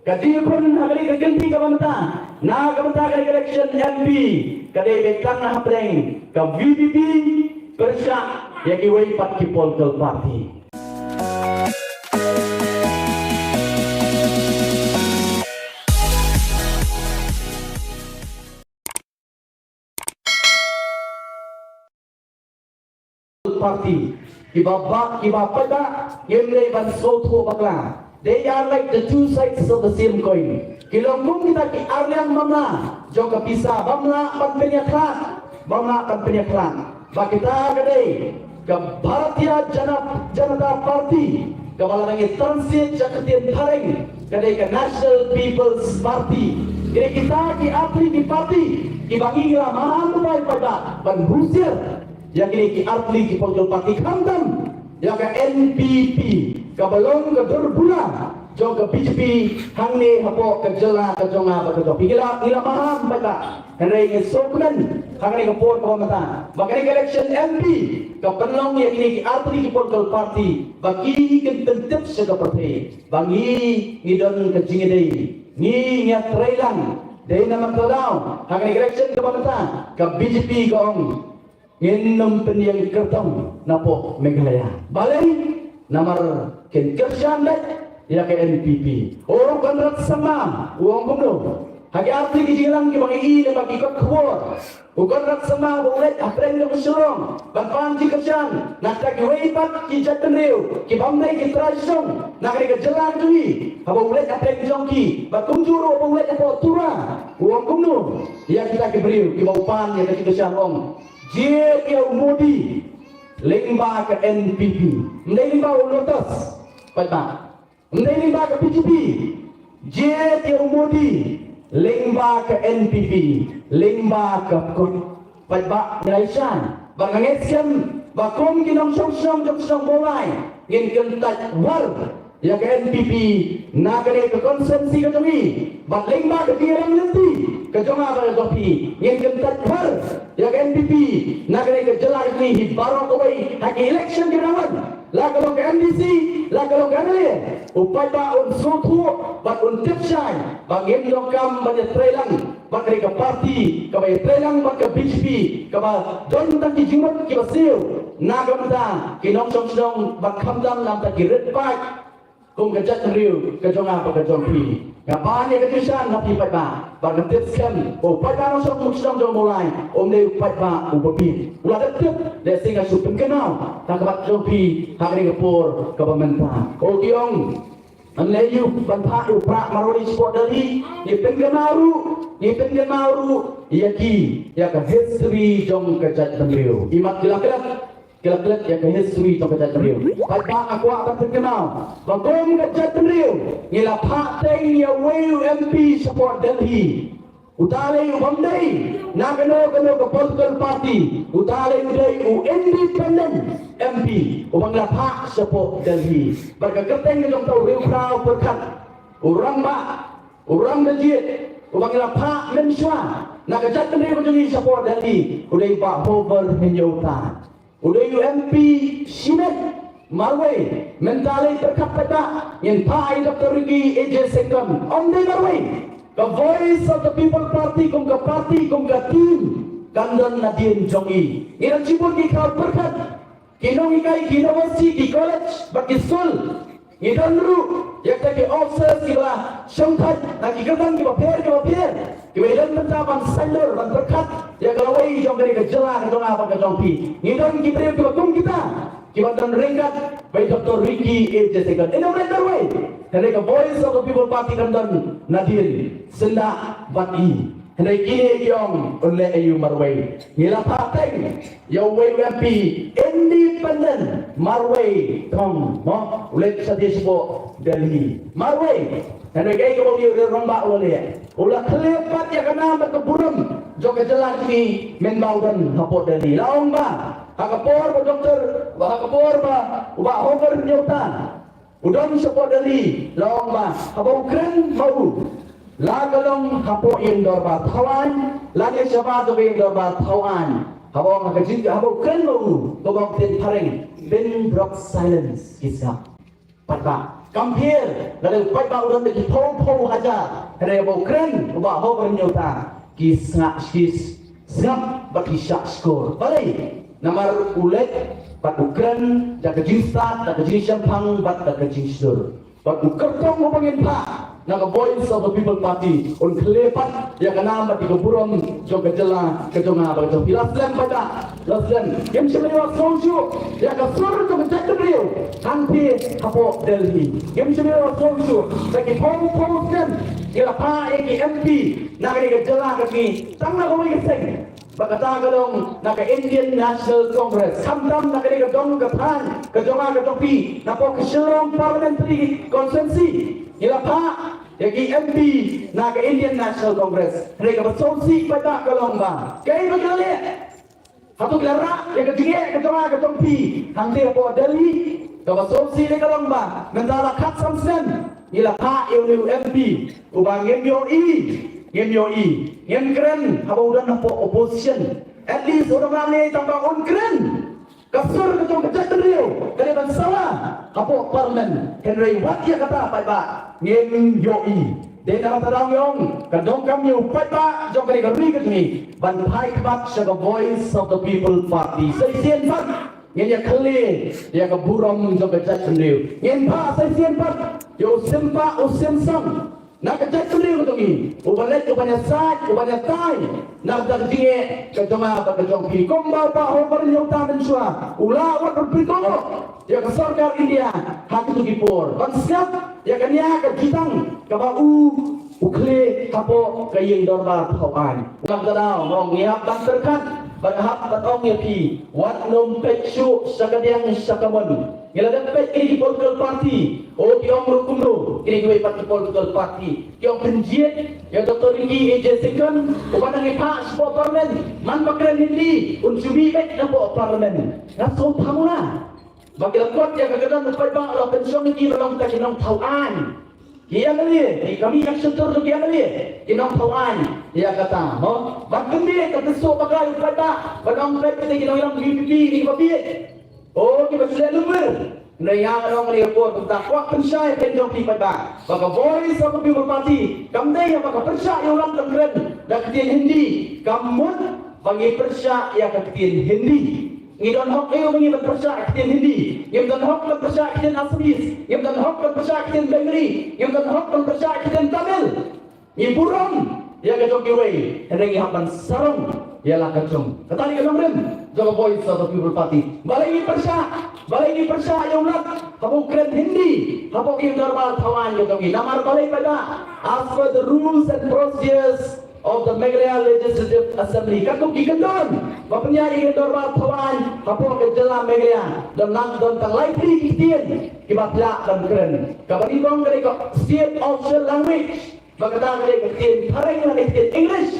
Kadang pun hari keganti kebanta, na kebanta kali election MP, kadang betang na hapeng, ke VPP bersyak yang iway pat ki political party. Party, ibabak, ibapada, yemle ban sotho bakla. They are like the two sides of the same coin. Kilomung kita ki arliang mamla, jauh bisa mamla pan penyaklan, mamla pan penyaklan. Bak kita kadai ke Bharatiya Janata Party, ke balarang transit jakatian thareng, kadai ke National People's Party. Jadi kita ki apli di party, ibangi lah mahal tuai pada ban busir. Yang ini ki arti ki political party kandam yang ke NPP ke belum ke berbula jauh ke BJP hangni hapo ke jela ke jonga ke jopi gila maham baca henry ke sokunan hangni ke por ke mata makanya ke election MP ke penlong yang ini ki arti ki political party bagi ke tentip seperti bagi ngidon ke jingidei ni ngat trailang dei nama tadau hangni ke election ke mata ke BJP ke ong Innom penyang kertong napo Meghalaya. Balai namar ken kerjaan ya ke NPP. Orang konrat sama uang kumno. Hagi arti kijilang ki bagi ini bagi kot khwor. Konrat sama boleh apreng ng surong. Bangpan ki kerjaan nak tak weipat ki jatan riu ki bamdai ki trasong nak ke jalan tui. Habo boleh apreng jong ki bakunjuro boleh apo tura. Uang kumno ya kita ki beriu ki baupan ya ki kerjaan ong. Jia Modi lengba ke NPP, mendai lengba Lotus, pada, mendai lengba ke BJP. Jia Modi lengba ke NPP, lengba ke KOT, pada Malaysia. Bangangeskan, bakom kinong song bolai, ngin kentat war. Ya ke NPP nak kena ke konsensi ke jongi bat lengba ke tirang nanti ke jonga pada topi yang kentat war ya ke NPP nak kena ke jelas ni baru koi hak election di rawan la kalau ke MDC la kalau ke ne upai ba un sutu bat un tipsai bangem lokam banyak trailang bat ke parti ke banyak trailang bat ke BJP ke ba don tak dijimut ke basil nak kamda kinong song bat kamdam lam tak kiret pak kung kajat riu kajong apa kajong pi ngapain ya kejusan napi pada bang tipskan oh pada orang muslim jom mulai ne pada ubapi ulah tetep le singa supin kenal tak kat jong pi hari kepur ke pemerintah oh kiong anleyu bantha upra maroli sport dari ni pengenaru yaki ya ke history jong kajat riu imat kilak kelak yang ke history tong kejat riu. Pada aku akan terkenal. Bagom kejat riu. Ngila pateng ya weu MP support Delhi. Utale Bombay. Nagano ke political party. Utale udai independent MP. Ubangla pak support Delhi. Berkeketeng ke jom tau riu prau berkat. Orang dejit. Ubangla pak mensua. Nak kejat riu jongi support Delhi. Udai pak hover menyota. Udah UMP Sinet Marway mentali terkapata yang pai Dr. Riki AJ Second on the Marway the voice of the people party kum ke team kandan Nadine Jongi ini cibur ki kau berkat kinong ikai university ki college bagi sul idan ru yang tadi officer kila syangkat nak ikatan ki paper ki idan mencapan sender dan berkat ya kalau wei jong dari kejelah ke apa ke jong pi idan ki beri ki bakum kita ki badan ringkat by Dr. Riki AJ Second ini mereka wei dari ke voice of the people party kandan Nadine senda bati hendak kini yang oleh ayu Marway ngila pateng yang WMP independent Marway tong mo oleh sadisbo Delhi Marway hendak kaya kau dia rombak oleh ulah kelepat ya kena berkeburum jok jelas ni menbau dan hapot Delhi laong ba hakapor ba doktor hakapor ba uba hover nyautan udon support Delhi laong ba habau kren mau lagalong hapo indor ba thawan lagi siapa tu indor ba thawan habong kajin habong kren mau tobong tin thareng bin broke silence kisah patba compare lalu pai ba udan de pho aja rebo kren ba ho bernyota snap bagi score balai namar ulet pat ukran da kejista da kejishan phang bat da kejisur pat ukertong mo pangin pa na voice of the people party on klepat ya kana mati keburom jo kejela kejonga ba jo pilaslen pada laslen kem semewa sonju ya ka sur to ketekriu anti apo Delhi kem semewa sonju bagi pom kan ya pa eki MP na kejela kaki tangna ko mai keseng Bagata kadong naka Indian National Congress, samdam naka ni kadong kathan, kadonga kadopi, napo keserong parliamentary constituency, ilapa, yagi MP naka Indian National Congress, mereka bersongsi pada kalong ba, kaya bagale, hatu lara, ya kadinge kadonga kadopi, hangti apo Delhi, bersongsi ni kalong ba, mendala kat samsen, ilapa iu MP, ubang Ngem keren, haba udah nampak opposition. At least orang ramai tambah on keren. Kasur ketong kejat teriu, dari bangsawa. Haba parlimen, Henry Watia kata apa ba? Ngem yoi. Dia nama tadang yong, kadong kami upai ba, jom kali kami ketuni. Ban pai kebat sebagai voice of the people party. Seisian pat, ngem ya kali, dia keburam jom kejat teriu. Ngem pa seisian pat, yo sempa usim sang. Nak kejat sendiri untuk ini. Ubalet ubanya sat, ubanya tai. Nak dagdie kejama kejong pi. Komba pa hobar nyota mensua. Ula wat berpikir. Ya ke sarkar India hak tu kipur. Bansiap ya kania ke kitang ke bau ukle kapo ke yeng dorba thawan. Ulang tadau ngong ngiap ban terkat berhak batong yapi. Wat nom pechu sakadiang sakamon. Bila dapat ini political party, oh tiang merukumru, ini gue parti political party. Tiang penjiat, yang Dr. Ringi Ejensikan, upada ngepak sebuah parlimen, man pakaian Hindi, unsubi baik nampak parlimen. Nasib tamulah. Bagi lekot yang kadang-kadang lepas bang, kalau pensiun ini orang tak kena tauan. Dia kali, kami yang sentur tu dia kali, kena tauan. Dia kata, oh, bahkan dia kata so pakai lepas bang, badang lepas kita kena orang pipi ni babi. Oh, kita sudah lupa. Naya orang ni report tentang kuat pensai penjong di pada. Bagi voice of the people party, kami yang bagi persya yang orang tenggelam dan ketian Hindi. Kamu bagi persya yang ketian Hindi. Ngidon hok ayo bagi persya ketian Hindi. Ngidon hok persya ketian Assamese. Ngidon hok persya ketian Bengali. Ngidon hok persya ketian Tamil. Ngiburong yang kejong kiwai. Hengi hapan sarung. Ialah kacung. Ketali kacung rim. Jaga voice of the people party. Balai ini persya yang nak. Habuk keren Hindi. Habuk yang darbar thawan yang kami. Namar balai pada. As per the rules and procedures of the Meghalaya Legislative Assembly. Katuk ikendon. Bapaknya ingin darbar thawan. Habuk ke jelam Meghalaya. Dan nak tentang likely kitian. Kibapla dan keren. Kabaribong dari state official language. Bagata dari kitian. Pareng dari kitian English.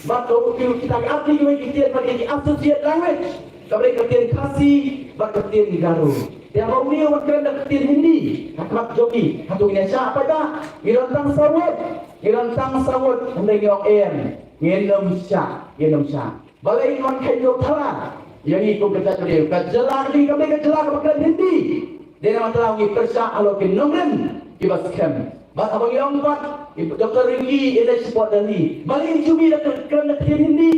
Bato kita arti kita bagi associate language. Kabel ketian Khasi, bak ketian Garu. Yang mau ni orang kena ketian Hindi. Hakmat joki, hatu ini siapa dah? Irantang sawut, hendak yang em, ngenom sya. Balai orang kayu thara. Yang ikut kerja dia, kejelang ni kabel kejelang bak Hindi. Dia nama tahu persya alokin nomren kibas kem. Bak abang yang buat Dr. Ringi ia support Delhi. Balik cumi dah kerana ketian Hindi.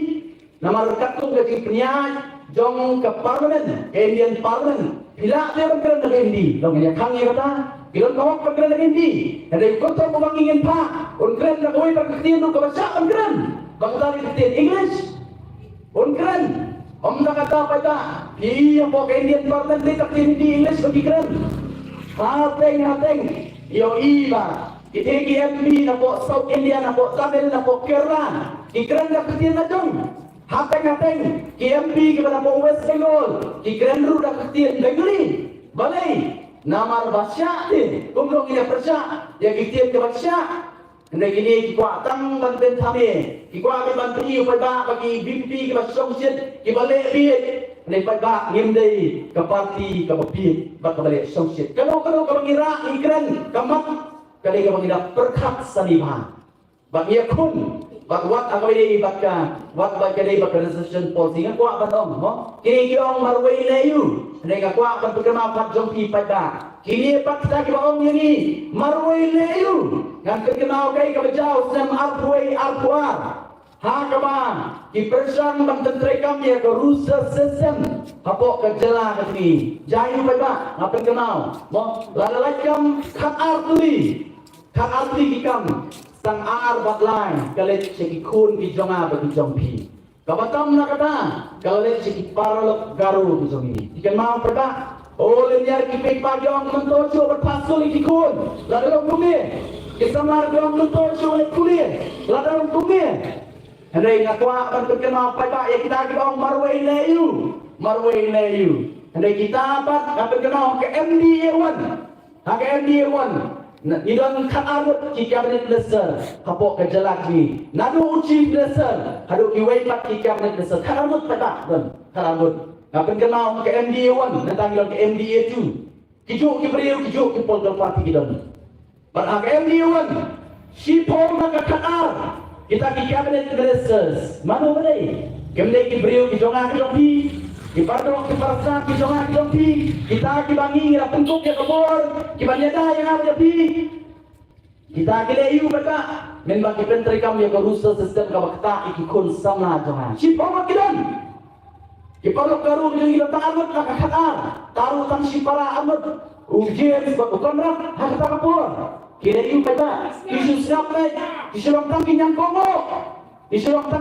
Nama katung gaji penyiar jong ke parlimen, Indian parlimen. Bila dia kerana Hindi, dong dia kang ia kata, bila kau kerana Hindi, ada kota orang ingin pak, orang nak kau ibar ketian tu kau baca orang, bang tadi ketian English, orang. Nak kata apa dah? Iya, pok Indian parlimen dia ketian Hindi English bagi keren. Hateng. Yo iba, kita MP nampak South India, nampak Tamil, nampak Kerala. Ikran dah ketian najong. Hateng. KMP kita nampak West Bengal. Ikran ru dah ketian Bengali. Balai. Nama bahasa ni. Kumrong ini persya. Yang ketian ke bahasa. Hendak ini kita tang banten kami. Kita ambil bantu pada bagi BP kita songsit. Kita balik biar. Lepas bak ngimdai ke parti ke bapit bak balik songsit. Kalau mengira ikran kamak kali kamu tidak perkat sanibah. Bak yakun bak wat akawai wat kali bak resolution policy kan kuat batong mo. Kini kiong marway layu. Hendak kuat ban perkema pat jongpi pada. kini pak kita baong ini marway leyu ngan kenal kay kabajau sem arway arpuar ha kama ki persang bang tentrekam ya ke rusa sesem hapo ke jela ni jayu ba apa kenal mo lalakam khat artui kikam sang ar batlai kalet seki kun ki jonga bagi jongpi kabatam na kata kalet seki paralok garu ki jongi ikan mau perda oleh nyar ki pek pagong mentojo berpasul ki kun ladang bumi kisamar dong mentojo oleh kulit ladang bumi Andai ngakwa kan kenal pada ya kita orang marway leyu. Andai kita apa kenal ke MDA1. Ke MDA1. Idon kan arut ki cabinet minister kapok ke jelak ni. Nadu chief minister hadu ki waipat ki cabinet minister kan arut pada kan arut. Ngapen kenal ke MDA1 datang ke MDA2. Kijuk ki beriu kijuk ki polder parti kidon. Bar ke MDA1 si pol nak kan kita ki cabinet ministers mana boleh kemle ki beriu ki jonga ki jongpi ki pardong ki parsa ki jonga ki jongpi kita ki bangi ra pengkok ya kabor ki banyada yang ada pi kita ki leyu baka men bagi pentri kam ya rusa sistem ka bakta ki kun sama jonga si poma kidan ki parok karu ki ngi ta amat ka khatar taru tan si para amat ujian ba konrak ha ta kabor kira itu pada isu siapa isu orang kinyang komo kira siapa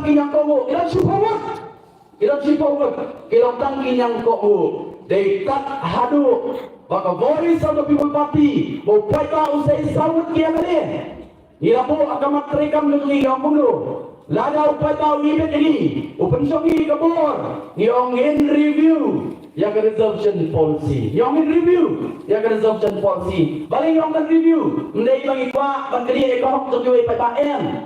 kira orang kinyang komo they tak hadu baka voice of the people party mau pada usai sawut kia kali ila po akamat rekam ngi yang mundo lada upata wibet ini open songi kabor yang in review yang reservation policy yang in review yang reservation policy balik yang kan review mendai bagi kuat bangkali ekor terjuai pada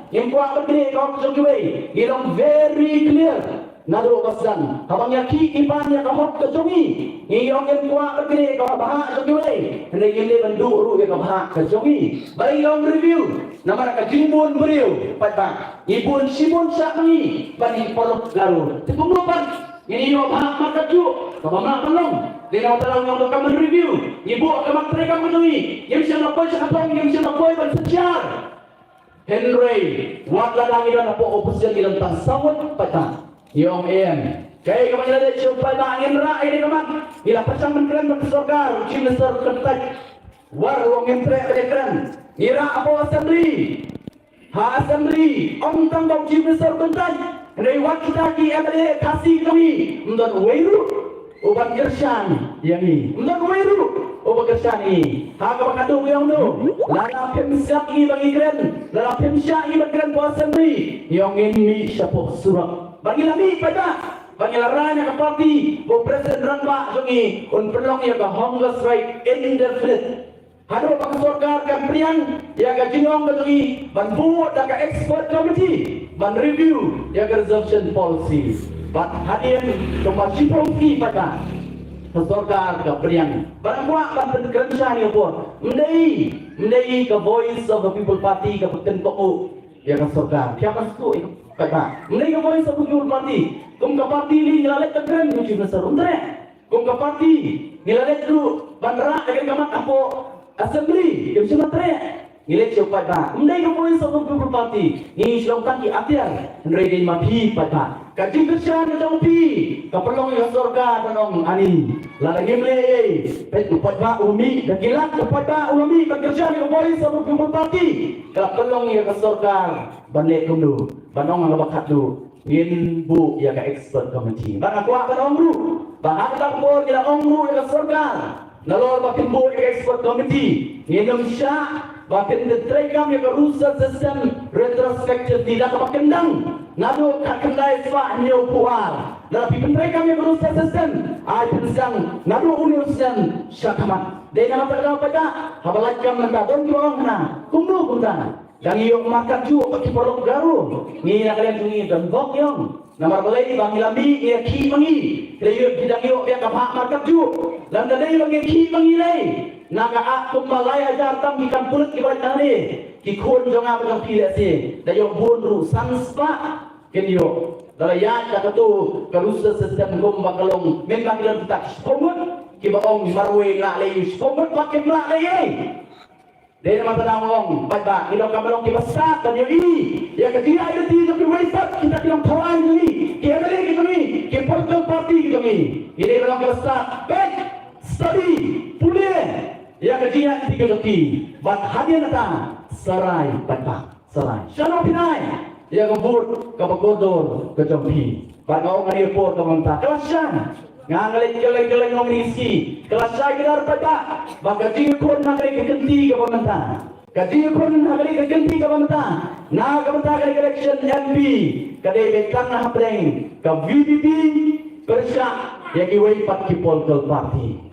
yang kuat bangkali ekor terjuai ilong very clear nado basan habang yaki ipan ya kahok kejongi yang kuat bangkali ekor bahak terjuai mendai gile bandu ru ya bahak kejongi balik yang review nama ka jimbun beriu pada ibun sibun sakni bani polok garu tepumupan ini yo bahak makaju kabama kalong dinaw talang yang dokam review ibu akan mereka menui yang siya napoy sa katong yang siya napoy ban sejar Henry wat ladang ilan apo oposisyon ilan tasawat pata yung kaya kamanya ada siya angin ra ini kaman ila pasang menkeren berkesorgar uji besar kentak war wong entre keren ira apo assembly om tanggung uji besar kentak Dari waktu ki ada kasih kami untuk weiru obat gersan yang ini untuk weiru obat gersan ini harga bakadung yang tu lana pemsak ini bagi keren lana pemsak ini bagi keren puasa ni yang ini siapa surat bagi lami pada bagi laranya ke parti bu presiden rangba jongi un perlong ya ke hunger strike indefinite hadu bang sorgar kan priang ya ke jinong jongi ban buat dan ke expert committee ban review ya reservation policy ban hadir cuma sipongki pada sorgar ke priang ban buat ban penkerjaan ya pun mendai ke voice of the people party ke pentok ya ke sorgar siapa itu kata mendai ke voice of the people party kum ke parti ni nilalet ke keren uji besar undre kum ke parti nilalet dulu ban rak dengan kamat apo assembly yang cuma teriak nilai cepat dah. Mendai kemudian satu people party ni selongkan ki atiar nredin mapi pada kaji kerjaan jauh pi kapelong yang surga tanong ani lagi mele pet upat ba umi dan kilat upat ba umi kerjaan kemudian satu people party kapelong yang surga balik dulu banong ang bakat dulu yin bu ya ka expert committee bang aku akan ongru bang aku tak boleh kita ongru ya surga nalor bakin bu ya expert committee nginem sya bakin detrekam ya rusak sistem retrospektif tidak kepakendang nado kakendai swa nyo puar tapi pentrekam ya rusak sistem ay pensang nado uniusan syakamat de nama pada habalakam nanda don kiwang na kumno kunta dan yung makan ju paki porok garu ni nak kalian tungi dan bok yung nama balai bang lambi ya ki mangi kaya bidang yo ya kapha makan ju dan dadai bang ki mangi lai naga akum malaya jartam ikan pulut ki balik tani ki khon jonga bang pile si da yo bunru sanspa kenyo dala ya ka tu karusa sistem gom bakalong men bang ilan tak komun kibaong marwe nga lay spomot paket nga lay Dahil naman tanawang, ba't ilaw ka malong kibasa, kanyo ya kaya ayo di yung kiwaipat, kita tilang tawaan ni, kaya nalagi kami, kaya political party kami, hindi malong kibasa, bet, study, puli, ya kaya di kami, ba't hadiah nata, saray, saray, siya nang pinay, ya kabur, kapagodor, kajampi, ba't ngao nga report kamanta, kawas siya, ngangalit ng rizki kelas saya kita pada baga jikon nagari kegenti ke pemerintahan kajikon nagari kegenti ke pemerintahan na pemerintahan kali election MP kadai betang na hapreng ke VPP persya yang iwai pat ki political party